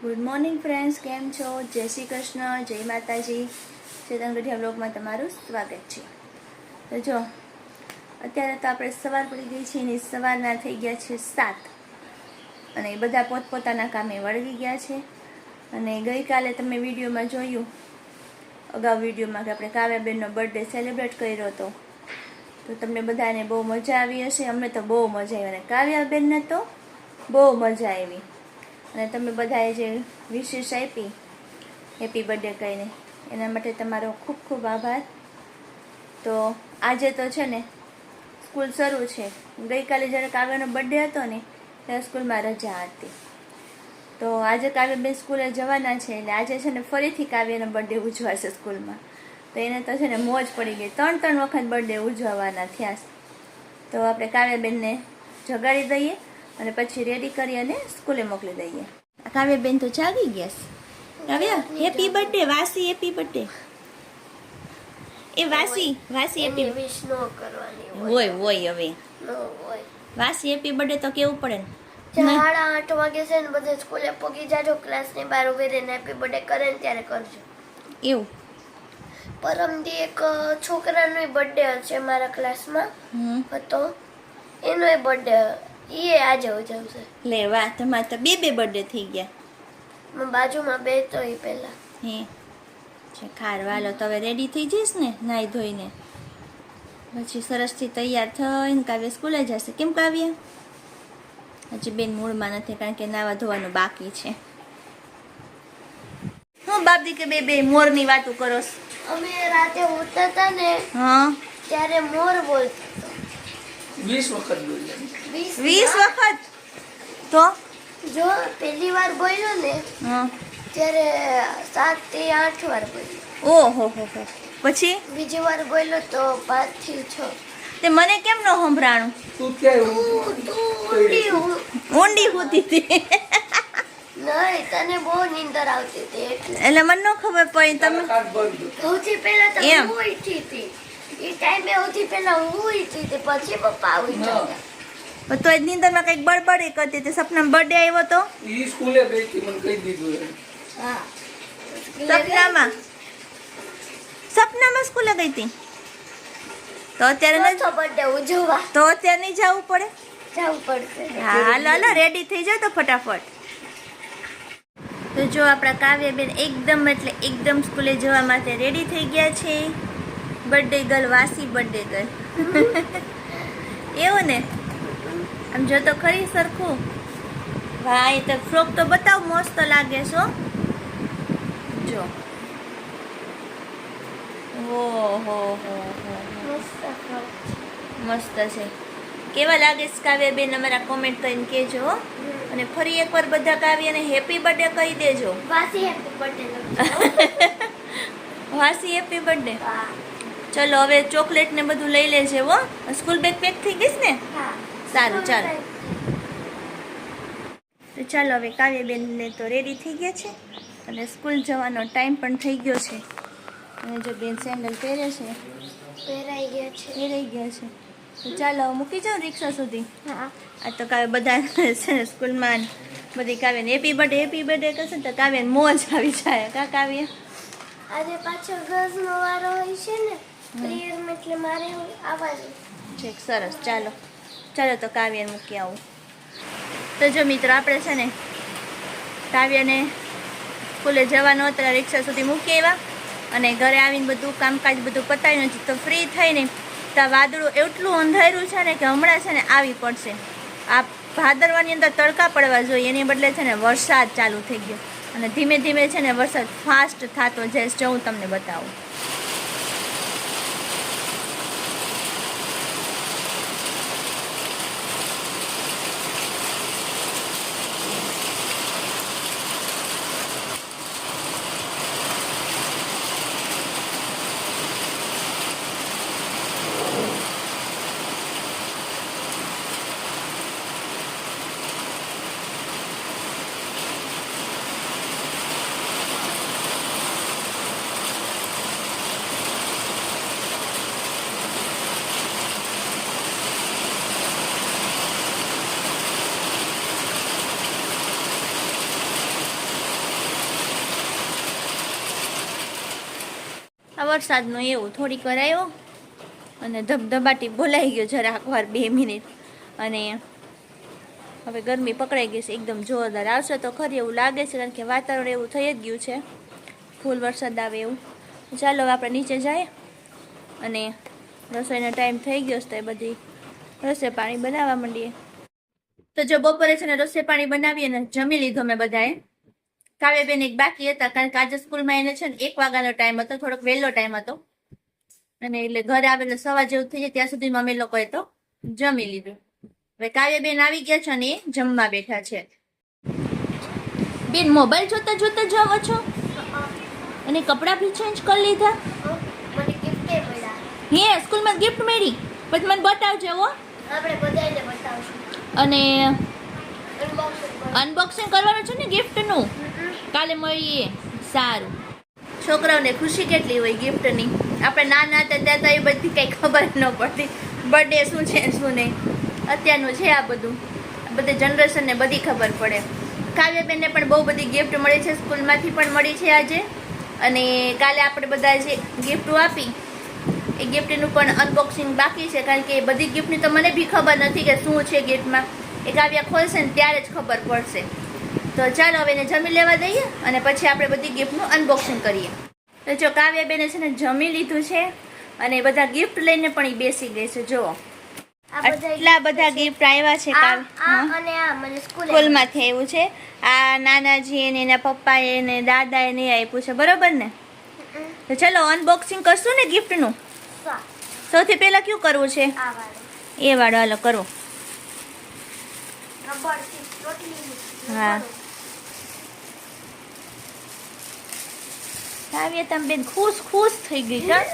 Good morning friends, કેમ છો? જય શ્રી કૃષ્ણ, જય માતાજી. ચેતન ગઢિયા બ્લોગમાં તમારું સ્વાગત છે. તો જો અત્યારે તો આપણે સવાર પડી ગઈ છે ને સવારના થઈ ગયા છે 7 અને બધા પોતપોતાના કામે વળગી ગયા છે. અને ગઈકાલે તમે વિડીયોમાં જોયું, અગાઉ વિડીયોમાં, કે આપણે કાવ્યાબેનનો બર્થડે સેલિબ્રેટ કર્યો હતો. તો તમને બધાને બહુ મજા આવી હશે. અમને તો બહુ મજા આવી અને કાવ્યાબેનને તો બહુ મજા આવી. અને તમે બધાએ જે વિશેષ આપી હેપી બર્થડે કહીને, એના માટે તમારો ખૂબ ખૂબ આભાર. તો આજે તો છે ને સ્કૂલ શરૂ છે. ગઈકાલે જ્યારે કાવ્યાનો બર્થડે હતો ને ત્યારે સ્કૂલમાં રજા હતી. તો આજે કાવ્યાબેન સ્કૂલે જવાના છે એટલે આજે છે ને ફરીથી કાવ્યાનો બર્થડે ઉજવાશે સ્કૂલમાં. તો એને તો છે ને મોજ પડી ગઈ. 3 વખત બર્થડે ઉજવવાના થયા. તો આપણે કાવ્યાબેનને જગાડી દઈએ અને પછી રેડી કરી અને સ્કૂલે મોકલી દઈએ. કાવ્યાબેન તો જાગી ગયા છે. કાવ્યા, હેપી બર્થડે. વાસી હેપી બર્થડે. એ વાસી હેપી વિશ નો કરવાની હોય હવે વાસી હેપી બર્થડે તો કેવું પડે ને. 8:30 વાગે છે ને બધે સ્કૂલે પહોંચી જાજો. ક્લાસ ની બહાર ઉભી રહીને હેપી બર્થડે કરે ને ત્યારે કરજો. એવું પરમદી એક છોકરાનો બર્થડે છે મારા ક્લાસમાં હતો, એનો બર્થડે એ આજે ઉજવશે. લે વાહ, તમારે તો બે બર્થડે થઈ ગયા. બાજુમાં બે તો એ પહેલા હે ખાર વાલો. તો હવે રેડી થઈ જઈશ ને નાઈ ધોઈને, પછી સરસથી તૈયાર થઈને કાવ્ય સ્કૂલે જશે. કેમ કાવ્ય? હજી બેન મૂળમાં નથી, કારણ કે નાવા ધોવાનું બાકી છે. હું બાપદી કે બે મોરની વાતો કરો. અમે રાતે ઉઠતા હતા ને ત્યારે મોર બોલતો 20 વખત બોલ્યા. 20 વખત. તો જો પહેલી વાર બોલ્યો ને ત્યારે 7 થી 8 વાર બોલ્યો. ઓહો હો. પછી બીજી વાર બોલ્યો તો 5 થી 6. તે મને કેમ ન સંભળાણું? તું ક્યાં ઊંડી હોતી હતી. નહીં, તને બહુ નીંદર આવતી હતી એટલે મને ન ખબર પડી. તમે સૌથી પહેલા તો હું ઉઠી હતી. એ ટાઈમે સૌથી પહેલા હું ઉઠી હતી, પછી પપ્પા ઉઠ્યા. તો એ નીંદરમાં કંઈક બળબડી કરતી હતી. સપનામાં બર્થડે આવ્યો તો ઈ સ્કૂલે બેઠી મને કહી દીધું. હા, સપનામાં સ્કૂલે ગઈ હતી. તો અત્યારે બર્થડે ઉજવવા તો અત્યારે નહીં જવું પડે? જવું પડશે. હા, હાલો રેડી થઈ જાવ તો ફટાફટ. તો જો આપણા કાવ્યાબેન એકદમ એટલે એકદમ સ્કૂલે જવા માટે રેડી થઈ ગયા છે. બર્થડે ગર્લ, વાસી બર્થડે ગર્લ. એવું ને? આમ જો તો ખરી સરખું. વાહ, એ તો ફ્રોક તો બતાવ, મસ્ત લાગે છો. જો ઓહો મસ્ત છે. કેવા લાગે છે કાવ્યાબેન? અમારા કોમેન્ટ કરીને કહેજો. અને ફરી એકવાર બધા કાવ્યને હેપી બર્થડે કહી દેજો. વાસી હેપી બર્થડે. વાસી હેપી બર્થડે. ચલો હવે ચોકલેટ ને બધું લઈ લેજે હો. સ્કૂલ બેગ પેક થઈ ગઈશ ને? સારું, ચાલો. તો ચાલો હવે કાવ્યાબેનને તો રેડી થઈ ગયા છે અને સ્કૂલ જવાનો ટાઈમ પણ થઈ ગયો છે. અને જો બેન સેન્ડલ પહેરે છે, પહેરાઈ ગયા છે. તો ચાલો મૂકી જાઉં રિક્ષા સુધી. હા, આ તો કાવ્ય બધા છે ને સ્કૂલમાં બધી કાવ્યને હેપી બર્થડે કરશે ને તો કાવ્યને મોજ આવી જાય. કા કાવ્ય? આજે પાછો ગર્લ્સનો વારો હોય છે ને પ્રેયરમાં, એટલે મારે આવવાનું છે. સરસ, ચાલો તો કાવ્યને મૂકી આવું. તો જો મિત્રો, આપણે છે ને કાવ્યને સ્કૂલે જવાનો હતા, રિક્ષા સુધી મૂકી આવ્યા અને ઘરે આવીને બધું કામકાજ બધું પતાવ્યું છે. તો ફ્રી થઈને તો વાદળું એટલું અંધાર્યું છે ને કે હમણાં છે ને આવી પડશે. આ ભાદરવાની અંદર તડકા પડવા જોઈએ, એની બદલે છે ને વરસાદ ચાલુ થઈ ગયો અને ધીમે ધીમે છે ને વરસાદ ફાસ્ટ થતો જાય છે. હું તમને બતાવું. વરસાદનો એવું થોડીક વાર આવ્યો અને ધબધબાટી બોલાઈ ગયો જરાક વાર 2 મિનિટ અને હવે ગરમી પકડાઈ ગઈ છે એકદમ જોરદાર. આવશે તો ખરી એવું લાગે છે કારણ કે વાતાવરણ એવું થઈ જ ગયું છે ફૂલ વરસાદ આવે એવું. ચાલો હવે આપણે નીચે જઈએ અને રસોઈનો ટાઈમ થઈ ગયો છે તો એ બધી રસોઈ પાણી બનાવવા માંડીએ. તો જો બપોરે છે ને રસોઈ પાણી બનાવીએ ને જમી લીધો મેં બધાએ. કાવ્યાબેન એક બાકી હતા કારણ કે આજે સ્કૂલમાં એને છે ને 1 વાગ્યાનો ટાઈમ હતો, થોડોક વહેલો ટાઈમ હતો અને એટલે ઘરે આવે એટલે સવા જેવું થઈ જાય ત્યાં સુધીમાં અમે લોકોએ તો જમી લીધું. હવે કાવ્યાબેન આવી ગયા છે અને એ જમવા બેઠા છે. બેન મોબાઈલ જોતા જોતા જાવ છો અને કપડાં બી ચેન્જ કરી લીધા? મને ગિફ્ટ મળ્યા. હે સ્કૂલમાં ગિફ્ટ મળી? પછી મને બતાવજો હો. આપણે બધાને બતાવશું. અને અનબોક્સિંગ અનબોક્સિંગ કરવાનું છે ને ગિફ્ટનું, કાલે મળીએ. સારું. છોકરાઓને ખુશી કેટલી હોય ગિફ્ટની. આપણે નાના હતા ત્યાં તો એ બધી કંઈ ખબર ન પડતી બર્થડે શું છે શું નહીં. અત્યારનું છે આ બધું, બધી જનરેશનને બધી ખબર પડે. કાવ્યાબેનને પણ બહુ બધી ગિફ્ટ મળી છે, સ્કૂલમાંથી પણ મળી છે આજે. અને કાલે આપણે બધા જે ગિફ્ટો આપી એ ગિફ્ટનું પણ અનબોક્સિંગ બાકી છે કારણ કે બધી ગિફ્ટની તો મને બી ખબર નથી કે શું છે ગિફ્ટમાં. એ કાવ્યા ખોલશે ને ત્યારે જ ખબર પડશે. તો ચાલો હવે એને જમી લેવા દઈએ અને પછી આપણે બધી ગિફ્ટનું અનબોક્સિંગ કરીએ. તો જો કાવ્યાબેને છે ને જમી લીધું છે અને બધા ગિફ્ટ લઈને પણ એ બેસી ગઈ છે. જુઓ આટલા બધા ગિફ્ટ આવ્યા છે અને આ મને સ્કૂલમાંથી આવ્યું છે. આ નાનાજી ને એના પપ્પાએ ને દાદાએ ને આપ્યું છે, બરોબર ને? તો ચલો અનબોક્સિંગ કરશું ને ગિફ્ટનું. સૌથી પહેલા કયું કરવું છે? એ વાળો હાલો કરો. હા કાવ્ય તમે બેન ખુશ થઈ ગઈ કા?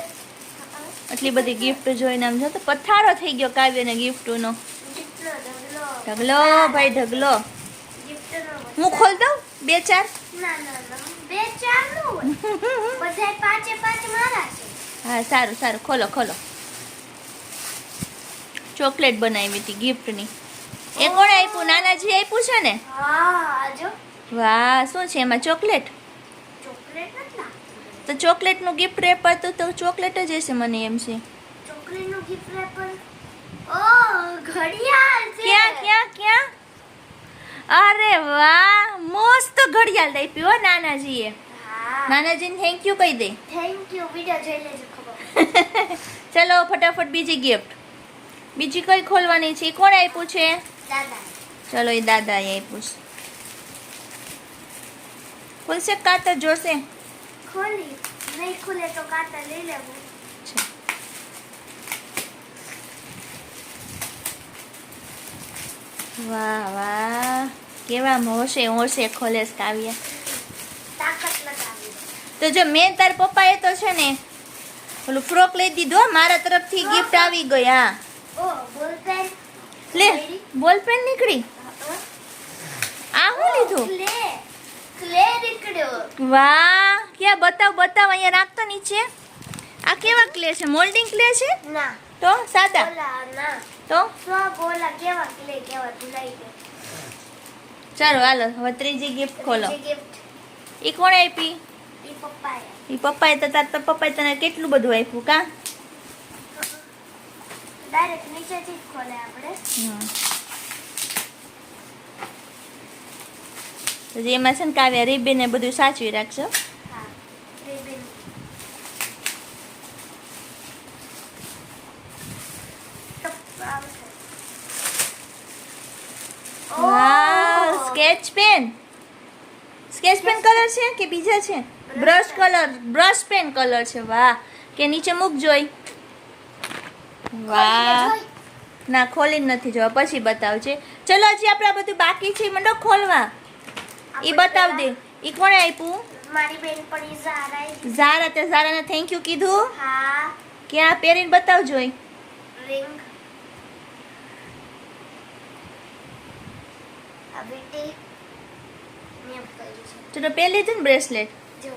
આટલી બધી ગિફ્ટ જોઈને આમ જો તો પથારો થઈ ગયો કાવ્યને ગિફ્ટનો. ઢગલો ભાઈ ઢગલો. હું ખોલ દઉં 2-4? હા સારું ખોલો. ચોકલેટ બનાવી હતી ગિફ્ટની. એ કોણે આપ્યું? નાનાજી આપ્યું છે ને? વાહ શું છે એમાં? ચોકલેટ? તો ચોકલેટનું ગિફ્ટ રેપ હતું તો ચોકલેટ જ હશે મને એમ છે. ક્યાં? અરે વાહ મસ્ત ઘડિયાળ આપ્યું હો નાનાજીએ. નાનાજીને થેન્ક યુ કહી દે. ચલો ફટાફટ બીજી ગિફ્ટ. બીજી કઈ ખોલવાની છે? કોણે આપ્યું છે? ચલો એ દાદાએ આપ્યું છે. ખુલશે કાતર જોશે? નહીં ખુલે તો કાતર લઈ લેવું. વાહ કેવા હોશે ખોલે કાવ્ય. તાકાત લગાવી. તો જો મેં તાર પપ્પાએ તો છે ને ઓલું ફ્રોક લઈ દીધો મારા તરફથી ગિફ્ટ આવી ગઈ. હા બોલપેન લે બોલપેન નીકળી. આ હું લીધું? ક્લે નીકળ્યો. વાહ ક્યાં બતાવ અહીંયા રાખતો નીચે. આ કેવા ક્લે છે? મોલ્ડિંગ ક્લે છે? ના તો સાદા ના તો બોલા કેવા ક્લે કેવા ભૂલાઈ ગયો. ચાલો હાલો હવે ત્રીજી ગિફ્ટ ખોલો. ગિફ્ટ એ કોણે આપી? ઈ પપ્પાએ. પપ્પાએ તો તાર પપ્પાએ તને કેટલું બધું આપ્યું કા? ડાયરેક્ટ નીચેથી જ ખોલે આપણે. તો એમાં છે ને કાવ્યા રિબન ને બધું સાચવી રાખજો. હા રિબન. વાહ સ્કેચ પેન કલર છે કે બીજા છે? બ્રશ પેન કલર છે. વાહ કે નીચે મૂક જોઈ. વાહ ના ખોલીને નથી જોવા, પછી બતાવજે. ચલો હજી આપણે આ બધું બાકી છે મંડો ખોલવા. એ બતાવ દે. એ કોણે આપ્યું? મારી બેન પણ ઝારા. તે ઝારાને થેન્ક યુ કીધું? હા. ક્યાં પહેરીને બતાવ જોઈ. રિંગ. આ બેટી મેં કરી છે. તો પહેરી લીધું ને બ્રેસલેટ? જો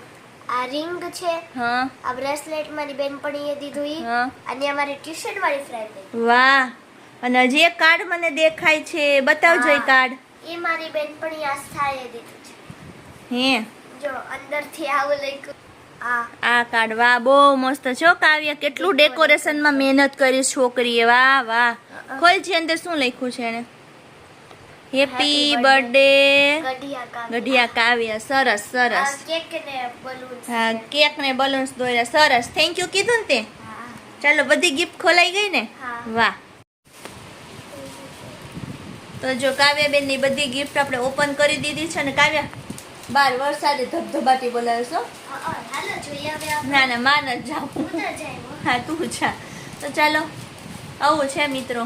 આ રિંગ છે. હા આ બ્રેસલેટ મારી બેનપણીએ દીધું ઈ. હા અને અમારી ટ્યુશન વાળી ફ્રેન્ડ. વાહ અને હજી એક કાર્ડ મને દેખાય છે, બતાવજો એ કાર્ડ. એ મારી બેનપણી આસ્થાએ દીધું છે. હે જો અંદરથી આવું લખ્યું. આ કાર્ડ વાહ બહુ મસ્ત છો કાવ્ય કેટલું ડેકોરેશનમાં મહેનત કરી છોકરીએ વાહ વાહ ખોલ છે અંદર શું લખ્યું છે એને હેપી બર્થડે ગઢિયા કાવ્ય સરસ સરસ કેક ને બલૂન હા કેક ને બલૂન્સ દોર્યા સરસ થેન્ક યુ કીધું ને તે ચાલો બધી ગિફ્ટ ખોલાઈ ગઈ ને હા. વાહ તો જો કાવ્યાબેન ની બધી ગિફ્ટ આપણે ઓપન કરી દીધી છે ને કાવ્ય બાર વરસાદે ધબધબાટી બોલાવે છો હાલો જોઈએ હવે આપણે. ના ના માં ન જાઉં હું તો જાય હો. હા તું જા તો ચાલો આવું છે મિત્રો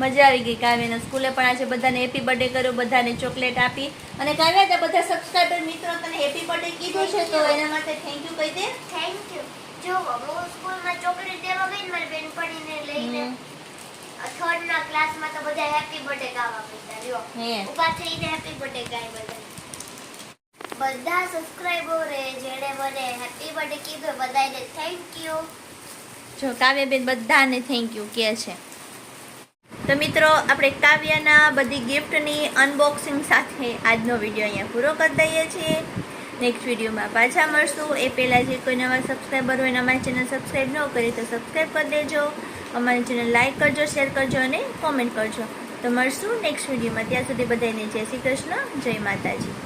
મજા આવી ગઈ કાવ્યને સ્કૂલે પણ આજે બધાને હેપી બર્થડે કર્યો બધાને ચોકલેટ આપી અને કાવ્યા તે બધા સબસ્ક્રાઇબર મિત્રો તને હેપી બર્થડે કીધું છે તો એના માટે થેન્ક યુ કહી દે થેન્ક યુ. જો હું સ્કૂલમાં ચોકલેટ દેવા ગઈ ને મારી બેનપણીને લઈને થર્ડ ના ક્લાસમાં તો બધા હેપી બર્થડે ગાવા માંડ્યા લ્યો. હે ઊભા થઈને હેપી બર્થડે ગાય બધા સબસ્ક્રાઇબરે જેણે મને હેપી બર્થડે કીધું બધાને થેન્ક યુ. જો કાવ્યાબેન બધાને થેન્ક યુ કહે છે તો મિત્રો આપણે કાવ્યના બધી ગિફ્ટની અનબોક્સિંગ સાથે આજનો વિડીયો અહીંયા પૂરો કરી દઈએ છીએ નેક્સ્ટ વિડીયોમાં પાછા મળશું એ પહેલાં જે કોઈ નવા સબસ્ક્રાઈબર હોય અને અમારી ચેનલ સબસ્ક્રાઈબ ન કરી તો સબસ્ક્રાઈબ કરી દેજો અમારી ચેનલ લાઈક કરજો શેર કરજો અને કોમેન્ટ કરજો તો મળશું નેક્સ્ટ વિડીયોમાં ત્યાં સુધી બધાને જય શ્રી કૃષ્ણ જય માતાજી.